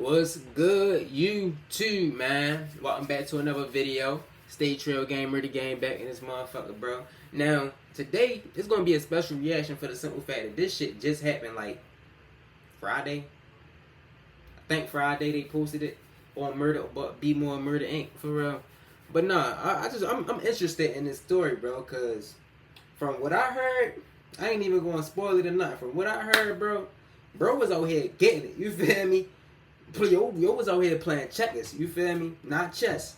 What's good, YouTube, man? Welcome back to another video. Stay Trail Gamer, the game back in this motherfucker, bro. Now, today, it's going to be a special reaction for the simple fact that this shit just happened, like, Friday. I think Friday they posted it on Be More Murder Inc. for real. But nah, I'm interested in this story, bro, because from what I heard, I ain't even going to spoil it or nothing. From what I heard, bro was out here getting it, you feel me? Yo was out here playing checkers, you feel me? Not chess.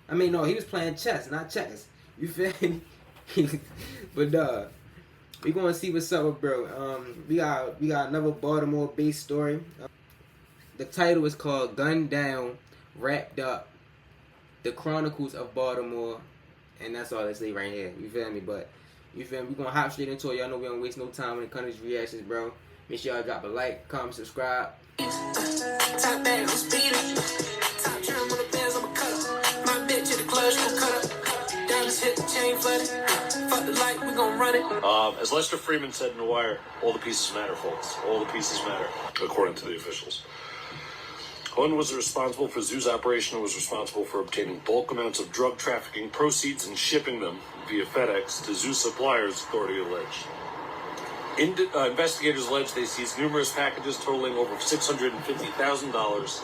I mean, no, he was playing chess, not checkers. You feel me? But we gonna see what's up with bro. We got another Baltimore-based story. The title is called "Gunned Down, Wrapped Up: The Chronicles of Baltimore," and that's all they say right here. You feel me? But you feel me? We gonna hop straight into it. Y'all know we don't waste no time when it comes to these reactions, bro. Make sure y'all drop a like, comment, subscribe. Top bag, I'm speeding. Top trim on the bands, I'm a cutter. My bitch in the club, she gon' cut up. Diamonds hit the chain flooded. Fuck the light, we gon' run it. As Lester Freeman said in The Wire, all the pieces matter, folks. All the pieces matter, according to the officials. One was responsible for Zoo's operation and was responsible for obtaining bulk amounts of drug trafficking proceeds and shipping them via FedEx to Zoo suppliers, authority alleged. Investigators allege they seized numerous packages totaling over $650,000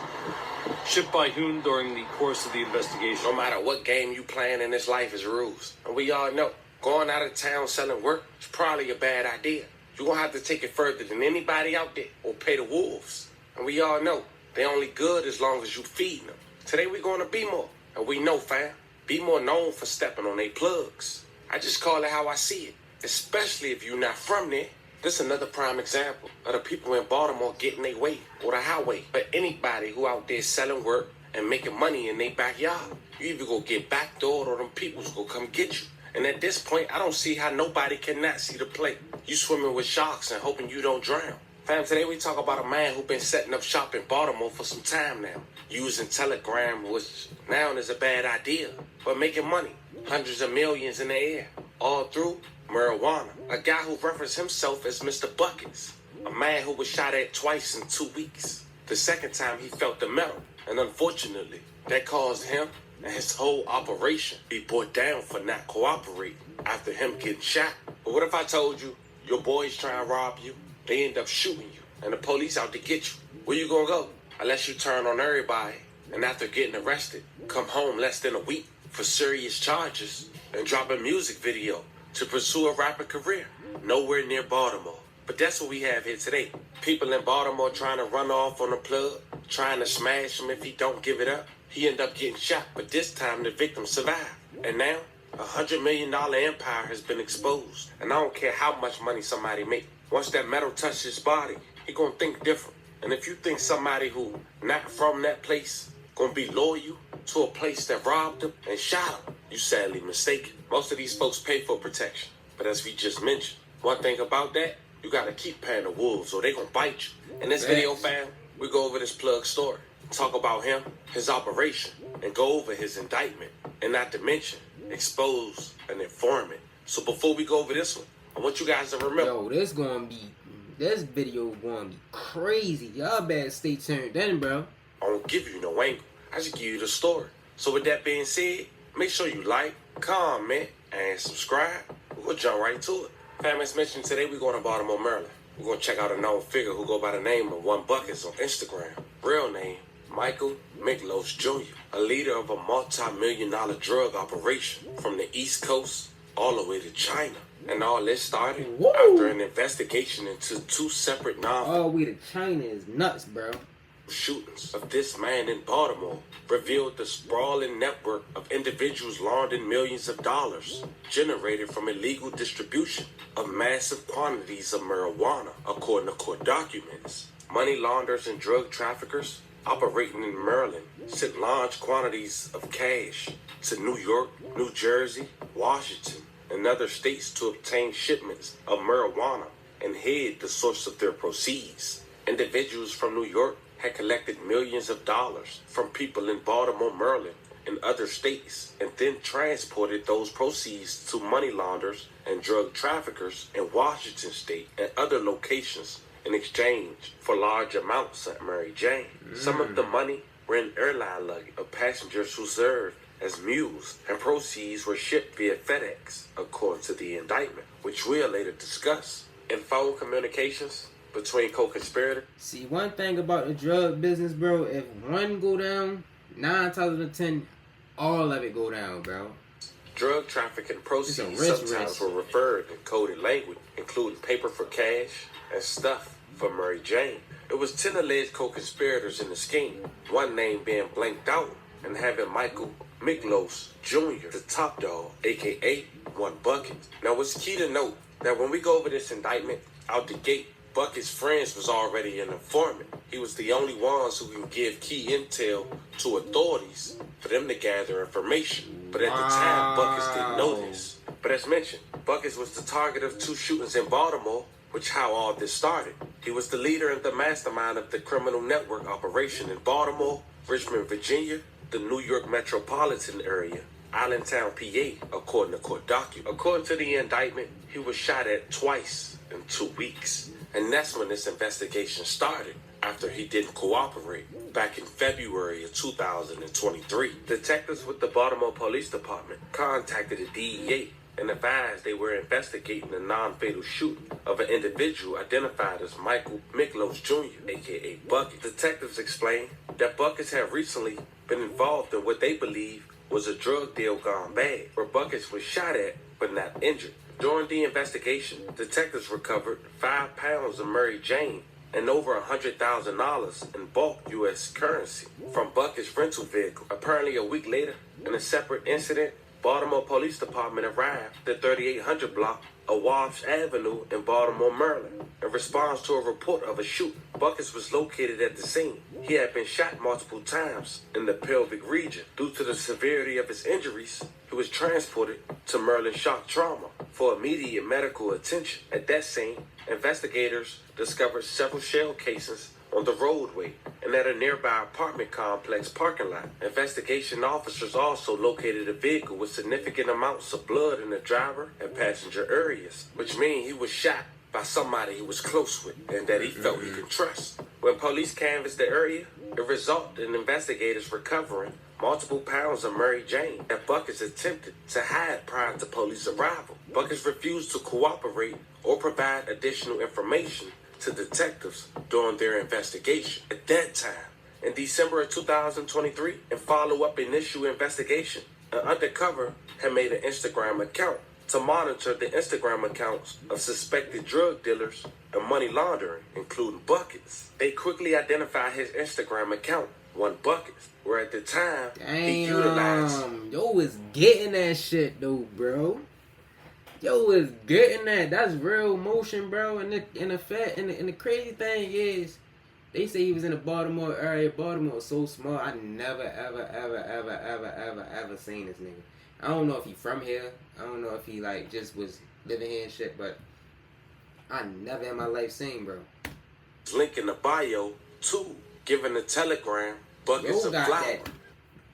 shipped by Hoon during the course of the investigation. No matter what game you playing in this life is rules. And we all know, going out of town selling work is probably a bad idea. You're going to have to take it further than anybody out there or pay the wolves. And we all know, they only good as long as you feeding them. Today we going to Be More. And we know, fam, Be More known for stepping on their plugs. I just call it how I see it. Especially if you're not from there. This is another prime example of the people in Baltimore getting their way or the highway. But anybody who out there selling work and making money in their backyard, you either go get backdoored or them people's go come get you. And at this point, I don't see how nobody cannot see the play. You swimming with sharks and hoping you don't drown. Fam, today we talk about a man who been setting up shop in Baltimore for some time now. Using Telegram, which now is a bad idea, but making money. Hundreds of millions in the air. All through marijuana. A guy who referenced himself as Mr. Buckets. A man who was shot at twice in 2 weeks. The second time he felt the metal. And unfortunately, that caused him and his whole operation be brought down for not cooperating after him getting shot. But what if I told you your boys try and rob you? They end up shooting you. And the police out to get you. Where you gonna go? Unless you turn on everybody. And after getting arrested, come home less than a week for serious charges and drop a music video to pursue a rapper career. Nowhere near Baltimore. But that's what we have here today. People in Baltimore trying to run off on the plug, trying to smash him if he don't give it up. He end up getting shot, but this time the victim survived. And now, $100 million empire has been exposed. And I don't care how much money somebody make. Once that metal touches his body, he gonna think different. And if you think somebody who not from that place gonna be loyal to a place that robbed him and shot him, you sadly mistaken. Most of these folks pay for protection. But as we just mentioned, one thing about that, you gotta keep paying the wolves or they gonna bite you. In this video, fam, we go over this plug story, talk about him, his operation, and go over his indictment. And not to mention, expose an informant. So before we go over this one, I want you guys to remember. Yo, this video gonna be crazy. Y'all better stay tuned in, bro. I won't give you no angle. I just give you the story. So with that being said, make sure you like, comment, and subscribe. We'll jump right to it. Fam, as mentioned, today we're going to Baltimore, Maryland. We're going to check out a known figure who go by the name of One Buckets on Instagram. Real name, Michael Miklos Jr., a leader of a multi-million-dollar drug operation from the East Coast all the way to China. And all this started after an investigation into two separate All the way to China is nuts, bro. Shootings of this man in Baltimore revealed the sprawling network of individuals laundering millions of dollars generated from illegal distribution of massive quantities of marijuana, according to court documents. Money launderers and drug traffickers operating in Maryland sent large quantities of cash to New York, New Jersey, Washington, and other states to obtain shipments of marijuana and hid the source of their proceeds. Individuals from New York had collected millions of dollars from people in Baltimore, Maryland, and other states, and then transported those proceeds to money launderers and drug traffickers in Washington state and other locations in exchange for large amounts of Mary Jane. Some of the money were in airline luggage of passengers who served as mules, and proceeds were shipped via FedEx, according to the indictment, which we'll later discuss. In phone communications between co-conspirators. See, one thing about the drug business, bro, if one go down, 9 times out of 10, all of it go down, bro. Drug trafficking proceeds sometimes were referred in coded language, including paper for cash and stuff for Mary Jane. It was 10 alleged co-conspirators in the scheme, one name being blanked out and having Michael Miklos Jr., the top dog, aka One Bucket. Now it's key to note that when we go over this indictment out the gate, Bucket's friends was already an informant. He was the only ones who can give key intel to authorities for them to gather information. But at the time, Buckets didn't know this. But as mentioned, Buckets was the target of 2 shootings in Baltimore, which how all this started. He was the leader and the mastermind of the criminal network operation in Baltimore, Richmond, Virginia, the New York metropolitan area, Allentown, PA, according to court documents. According to the indictment, he was shot at twice in 2 weeks. And that's when this investigation started, after he didn't cooperate. Back in February of 2023, detectives with the Baltimore Police Department contacted the DEA and advised they were investigating a non-fatal shooting of an individual identified as Michael Miklos Jr., aka Bucket. Detectives explained that Buckets had recently been involved in what they believe was a drug deal gone bad, where Buckets was shot at but not injured. During the investigation, detectives recovered 5 pounds of Mary Jane and over $100,000 in bulk U.S. currency from Bucket's rental vehicle. Apparently a week later, in a separate incident, Baltimore Police Department arrived at 3800 block of Wabash Avenue in Baltimore, Maryland, in response to a report of a shooting. Buckets was located at the scene. He had been shot multiple times in the pelvic region. Due to the severity of his injuries, he was transported to Maryland Shock Trauma for immediate medical attention. At that scene, investigators discovered several shell casings on the roadway and at a nearby apartment complex parking lot. Investigation officers also located a vehicle with significant amounts of blood in the driver and passenger areas, which means he was shot by somebody he was close with and that he felt he could trust. When police canvassed the area, it resulted in investigators recovering multiple pounds of Mary Jane that Buckets attempted to hide prior to police arrival. Buckets refused to cooperate or provide additional information to detectives during their investigation. At that time, in December of 2023, in follow-up initial investigation, an undercover had made an Instagram account to monitor the Instagram accounts of suspected drug dealers and money laundering, including Buckets. They quickly identified his Instagram account, One Buckets, where at the time he utilized. Yo was getting that shit though, bro. Yo was getting that. That's real motion, bro. And the crazy thing is, they say he was in the Baltimore area. Baltimore is so small. I never ever seen this nigga. I don't know if he from here. I don't know if he like just was living here and shit. But I never in my life seen, bro. Link in the bio too, giving the Telegram Buckets Yo of got flour. that.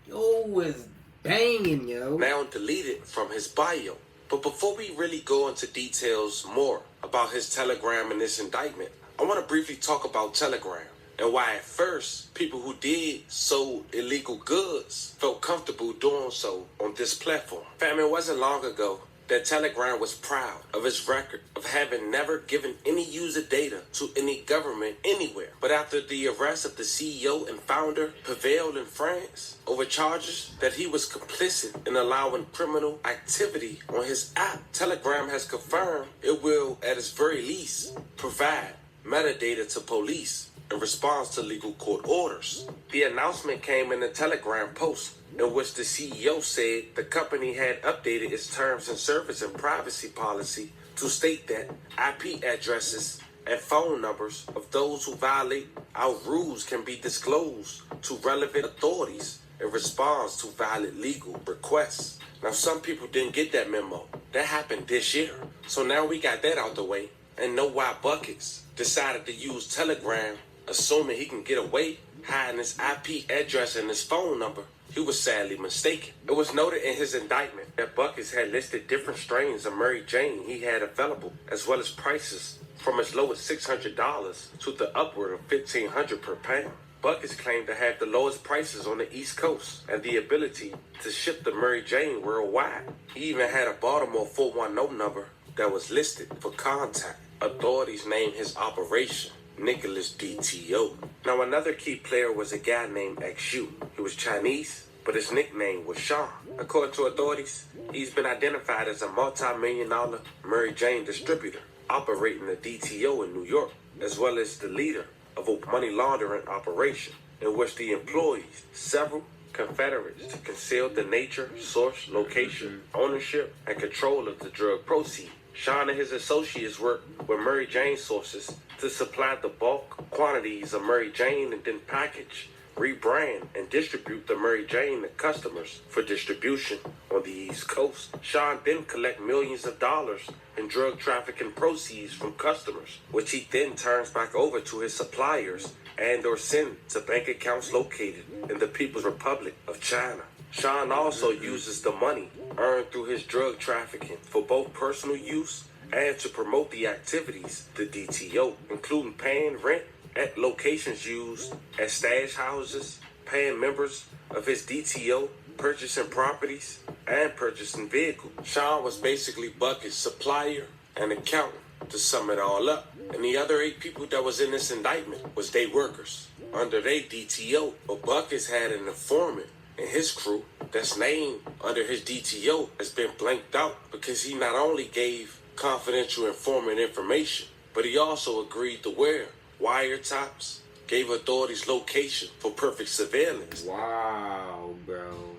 Yo was banging, yo. Now deleted from his bio. But before we really go into details more about his Telegram and this indictment, I want to briefly talk about Telegram and why at first people who did sold illegal goods felt comfortable doing so on this platform. Fam, it wasn't long ago that Telegram was proud of its record of having never given any user data to any government anywhere. But after the arrest of the CEO and founder prevailed in France over charges that he was complicit in allowing criminal activity on his app, Telegram has confirmed it will, at its very least, provide metadata to police in response to legal court orders. The announcement came in a Telegram post in which the CEO said the company had updated its terms and service and privacy policy to state that IP addresses and phone numbers of those who violate our rules can be disclosed to relevant authorities in response to valid legal requests. Now, some people didn't get that memo. That happened this year. So now we got that out the way and know why Buckets decided to use Telegram, assuming he can get away hiding his IP address and his phone number. He was sadly mistaken. It was noted in his indictment that Buckets had listed different strains of Mary Jane he had available, as well as prices from as low as $600 to the upward of $1,500 per pound. Buck is claimed to have the lowest prices on the East Coast and the ability to ship the Mary Jane worldwide. He even had a Baltimore 410 number that was listed for contact. Authorities named his operation Nicholas DTO. Now another key player was a guy named XU. He was Chinese, but his nickname was Sean. According to authorities, he's been identified as a multi-million-dollar Mary Jane distributor operating the DTO in New York, as well as the leader of a money laundering operation in which the employees, several Confederates, to conceal the nature, source, location, ownership, and control of the drug proceeds. Sean and his associates worked with Mary Jane sources to supply the bulk quantities of Mary Jane and then package, rebrand, and distribute the Mary Jane to customers for distribution on the East Coast. Sean then collect millions of dollars in drug trafficking proceeds from customers, which he then turns back over to his suppliers and or send to bank accounts located in the People's Republic of China. Sean also uses the money earned through his drug trafficking for both personal use and to promote the activities of the DTO, including paying rent at locations used as stash houses, paying members of his DTO, purchasing properties, and purchasing vehicles. Sean was basically Buck's supplier and accountant, to sum it all up. And the other 8 people that was in this indictment was day workers under their DTO. But Buck's had an informant in his crew that's named under his DTO has been blanked out because he not only gave confidential informant information, but he also agreed to wear wiretaps, gave authorities location for perfect surveillance. Wow, bro.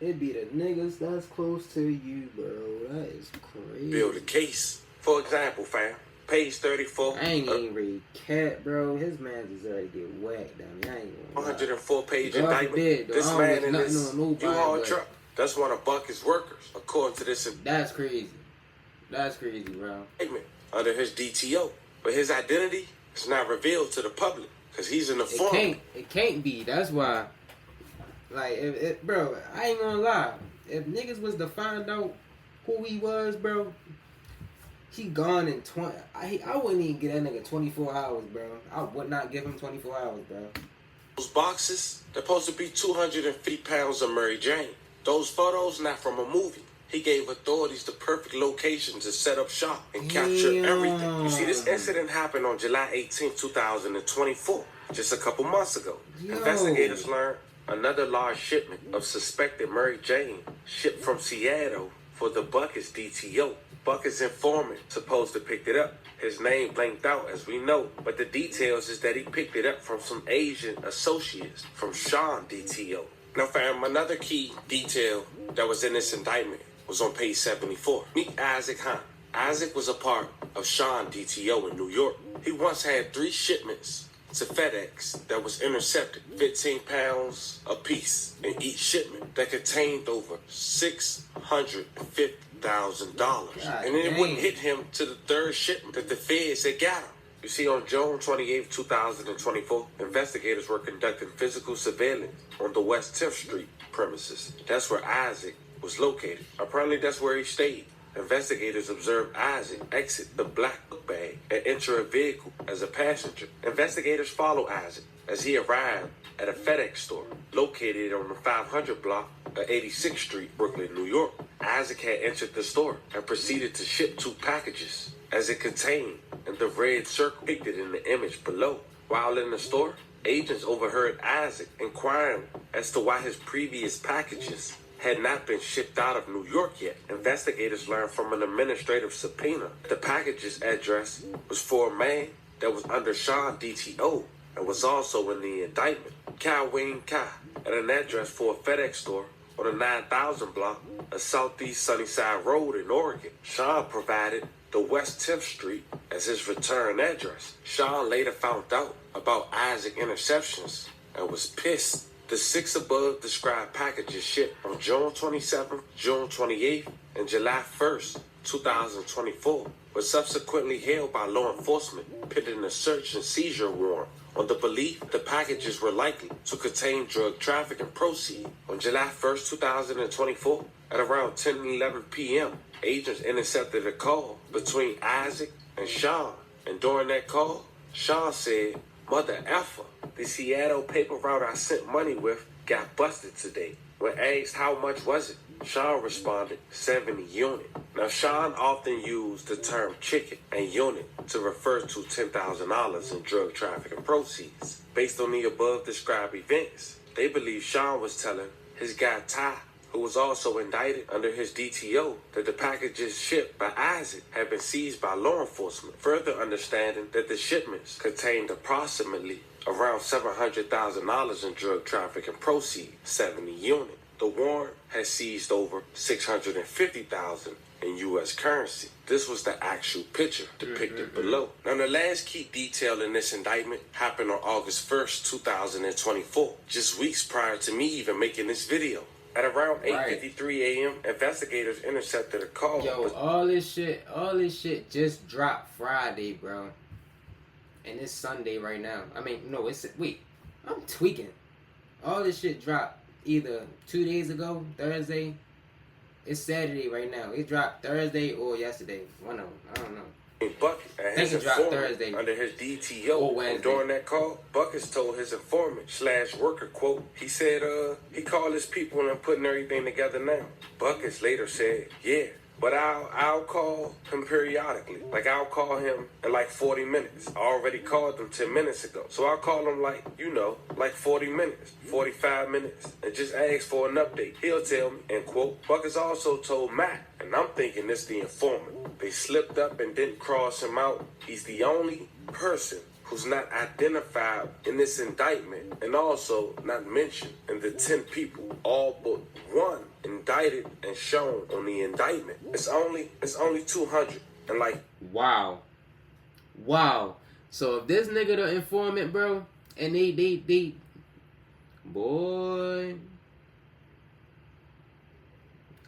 It be the niggas that's close to you, bro. That is crazy. Build a case. For example, fam, page 34. I ain't even read cat, bro. His man deserve to get whacked down. I ain't gonna lie. 104-page indictment. This man in this U-Haul truck, that's one of Buck's workers, according to this. That's crazy. That's crazy, bro. Indictment under his DTO. But his identity is not revealed to the public because he's an informant. It can't be. That's why. Like, bro, I ain't gonna lie. If niggas was to find out who he was, bro, he gone in 20. I wouldn't even give that nigga 24 hours, bro. I would not give him 24 hours, bro. Those boxes, they're supposed to be 250 pounds of Mary Jane. Those photos, not from a movie. He gave authorities the perfect location to set up shop and capture everything. You see, this incident happened on July 18, 2024, just a couple months ago. Investigators learned another large shipment of suspected Mary Jane shipped from Seattle for the Buck's DTO. Buck's informant supposed to pick it up. His name blanked out, as we know, but the details is that he picked it up from some Asian associates from Sean DTO. Now, fam, another key detail that was in this indictment was on page 74. Meet Isaac Hunt. Isaac was a part of Sean DTO in New York. He once had 3 shipments to FedEx that was intercepted, 15 pounds apiece in each shipment that contained over $650,000. And then it wouldn't hit him to the 3rd shipment that the feds had got him. You see, on June 28, 2024, investigators were conducting physical surveillance on the West 10th Street premises. That's where Isaac was located. Apparently, that's where he stayed. Investigators observed Isaac exit the black book bag and enter a vehicle as a passenger. Investigators follow Isaac as he arrived at a FedEx store located on the 500 block of 86th Street, Brooklyn, New York. Isaac had entered the store and proceeded to ship 2 packages as it contained in the red circle depicted in the image below. While in the store, agents overheard Isaac inquiring as to why his previous packages had not been shipped out of New York yet. Investigators learned from an administrative subpoena the package's address was for a man that was under Sean DTO and was also in the indictment. Kai Wing Kai at an address for a FedEx store on the 9000 block of Southeast Sunnyside Road in Oregon. Sean provided the West 10th Street as his return address. Sean later found out about Isaac interceptions and was pissed. The 6 above described packages shipped on June 27th, June 28th, and July 1st, 2024, were subsequently held by law enforcement pending a search and seizure warrant on the belief the packages were likely to contain drug trafficking proceeds. On July 1st, 2024, at around 10:11 p.m., agents intercepted a call between Isaac and Sean. And during that call, Sean said, "Mother effer, the Seattle paper route I sent money with got busted today." When asked how much was it, Sean responded, 70 unit. Now, Sean often used the term chicken and unit to refer to $10,000 in drug trafficking proceeds. Based on the above described events, they believe Sean was telling his guy Ty, who was also indicted under his DTO, that the packages shipped by Isaac had been seized by law enforcement, further understanding that the shipments contained approximately around $700,000 in drug trafficking proceeds, 70 units. The warrant had seized over $650,000 in U.S. currency. This was the actual picture depicted below. Now, the last key detail in this indictment happened on August 1st, 2024, just weeks prior to me even making this video. At around 8:53 a.m., investigators intercepted a call. Yo, all this shit just dropped Friday, bro. And it's Sunday right now. I mean, no, I'm tweaking. All this shit dropped either 2 days ago, Thursday. It's Saturday right now. It dropped Thursday or yesterday. One of them. I don't know. Bucket and his informant under his DTO. And during that call, Buckets told his informant / worker, quote, he said, he called his people and I'm putting everything together now. Buckets later said, yeah, but I'll call him periodically. Like, I'll call him in like 40 minutes. I already called him 10 minutes ago. So I'll call him like 40 minutes, 45 minutes, and just ask for an update. He'll tell me, end quote. Buckets also told Matt, and I'm thinking it's the informant. They slipped up and didn't cross him out. He's the only person who's not identified in this indictment and also not mentioned in the 10 people, all but one indicted and shown on the indictment. It's only 200 and like wow. So if this nigga the informant, bro, and they boy,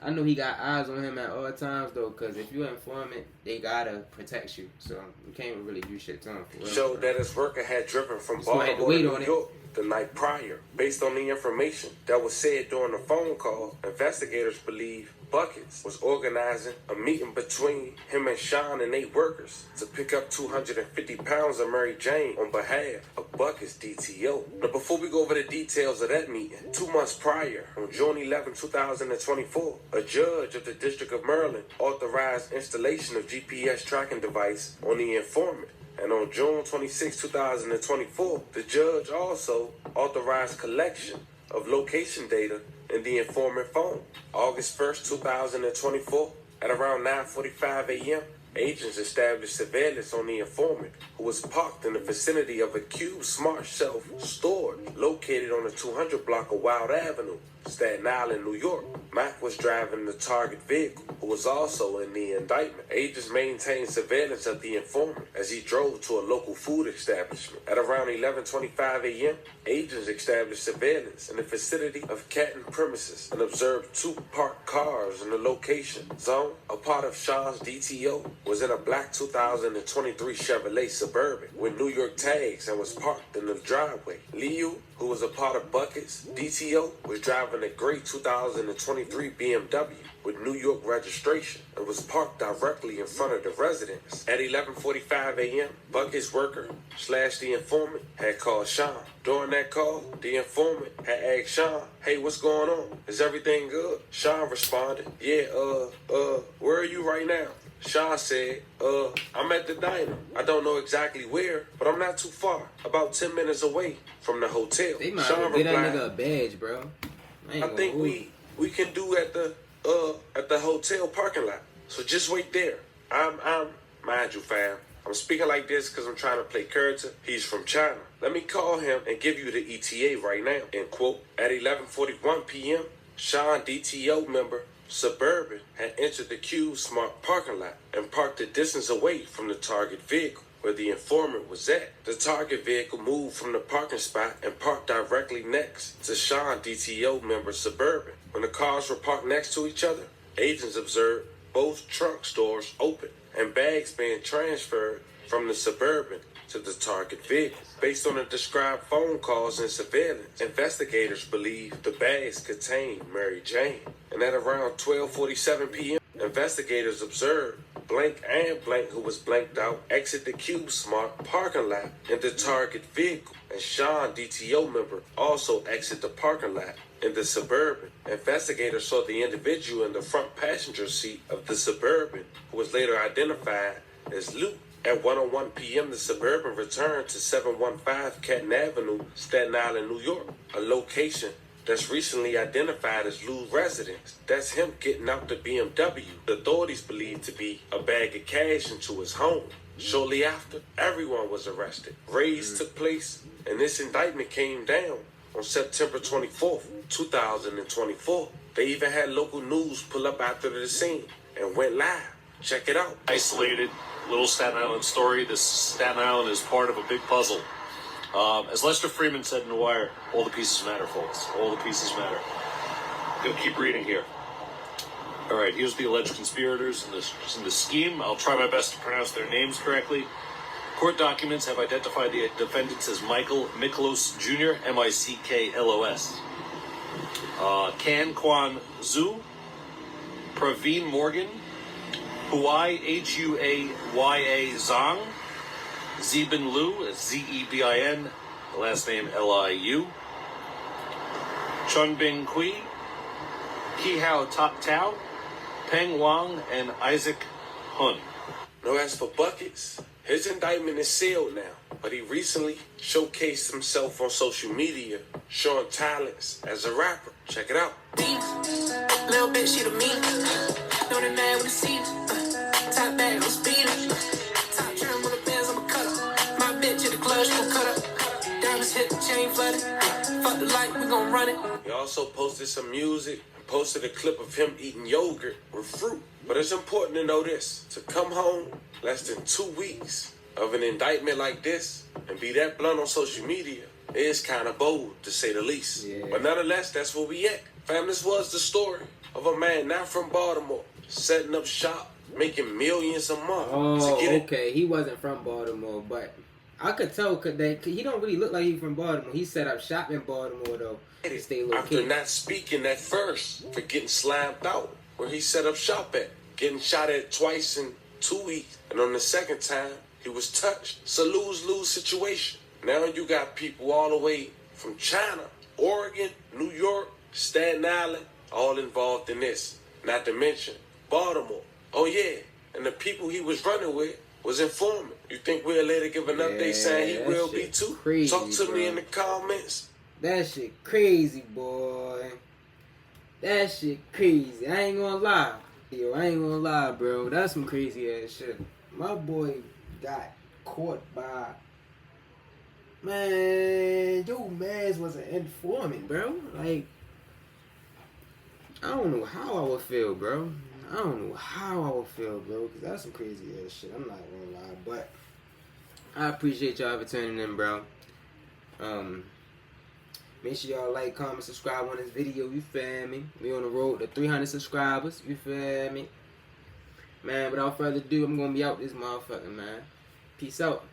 I know he got eyes on him at all times though, cause if you're an informant, they gotta protect you. So you can't really do shit to him. Showed that his worker had driven from Baltimore to New York the night prior. Based on the information that was said during the phone call, investigators believe Buckets was organizing a meeting between him and Sean and 8 workers to pick up 250 pounds of Mary Jane on behalf of Buckets' DTO. Now, before we go over the details of that meeting, 2 months prior, on June 11, 2024, a judge of the District of Maryland authorized installation of GPS tracking device on the informant. And on June 26, 2024, the judge also authorized collection of location data in the informant phone. August 1st, 2024, at around 9:45 a.m., agents established surveillance on the informant, who was parked in the vicinity of a Cube Smart Shelf store located on the 200 block of Wild Avenue, Staten Island, New York. Mac was driving the target vehicle, who was also in the indictment. Agents maintained surveillance of the informant as he drove to a local food establishment. At around 11:25 a.m., agents established surveillance in the vicinity of Canton premises and observed 2 parked cars in the location zone. A part of Sean's DTO was in a black 2023 Chevrolet Suburban with New York tags and was parked in the driveway. Liu, who was a part of Buckets' DTO, was driving a gray 2023 BMW with New York registration and was parked directly in front of the residence. At 11:45 a.m., Buckets' worker / the informant had called Sean. During that call, the informant had asked Sean, hey, what's going on? Is everything good? Sean responded, yeah, where are you right now? Sean said, I'm at the diner. I don't know exactly where, but I'm not too far. About 10 minutes away from the hotel. They might Sean get that replied, nigga a badge, bro. I think we can do at the hotel parking lot. So just wait there. I'm mind you, fam, I'm speaking like this because I'm trying to play character. He's from China. Let me call him and give you the ETA right now. End quote. At 11:41 p.m., Sean DTO member Suburban had entered the Q Smart parking lot and parked a distance away from the target vehicle where the informant was at. The target vehicle moved from the parking spot and parked directly next to Sean DTO member Suburban. When the cars were parked next to each other, agents observed both trunk doors open and bags being transferred from the Suburban to the target vehicle. Based on the described phone calls and surveillance, investigators believe the bags contained Mary Jane. And at around 12:47 p.m., investigators observed Blank and Blank, who was blanked out, exit the Cube Smart parking lot in the target vehicle. And Sean, DTO member, also exit the parking lot in the Suburban. Investigators saw the individual in the front passenger seat of the Suburban, who was later identified as Luke. At 1:01 p.m., the Suburban returned to 715 Canton Avenue, Staten Island, New York, a location that's recently identified as Lou's residence. That's him getting out the BMW. The authorities believe to be a bag of cash into his home. Shortly after, everyone was arrested. Raids took place, and this indictment came down on September 24th, 2024. They even had local news pull up after the scene and went live. Check it out. Isolated little Staten Island story. This Staten Island is part of a big puzzle. As Lester Freeman said in The Wire, all the pieces matter, folks. All the pieces matter. Gonna keep reading here. All right, here's the alleged conspirators in the scheme. I'll try my best to pronounce their names correctly. Court documents have identified the defendants as Michael Miklos Jr., Micklos, Can Kwan Zhu, Praveen Morgan, Huay, Huyaya Zhang, Zebin Liu, Zebin, the last name Liu, Chunbing Kui, Kihao Tao, Peng Wang, and Isaac Hun. No, as for Buckets, his indictment is sealed now, but he recently showcased himself on social media, showing talents as a rapper. Check it out. Little bitch, she the mean. Know they mad with the seat. Top bag, I'm speeding. Top trim with the bands, I'ma cut up. My bitch at the club, she gon' cut up. Diamonds hit the chain flooded. Fuck the light, we gon' run it. He also posted some music and posted a clip of him eating yogurt with fruit. But it's important to know this. To come home less than 2 weeks of an indictment like this and be that blunt on social media is kind of bold, to say the least. Yeah. But nonetheless, that's where we at. Fam, this was the story of a man not from Baltimore, setting up shop, making millions a month. Oh, to get it. okay. He wasn't from Baltimore, but I could tell cause he don't really look like he's from Baltimore. He set up shop in Baltimore, though, to stay After located. not speaking at first for getting slammed out, where he set up shop at, getting shot at twice in 2 weeks, and on the second time, he was touched. It's a lose-lose situation. Now you got people all the way from China, Oregon, New York, Staten Island, all involved in this. Not to mention Baltimore. Oh yeah, and the people he was running with was informant. You think we'll later give an update saying he that will be shit too? crazy, Talk to me bro. in the comments. That shit crazy, boy. That shit crazy. I ain't gonna lie. Yo, I ain't gonna lie, bro. That's some crazy ass shit. My boy got caught by... Man, yo, Maz was an informant, bro. Like, I don't know how I would feel, bro. I don't know how I would feel, bro, because that's some crazy ass shit. I'm not gonna lie, but I appreciate y'all for tuning in, bro. Make sure y'all like, comment, subscribe on this video, you feel me? We on the road to 300 subscribers, you feel me? Man, without further ado, I'm gonna be out this motherfucker, man. Peace out.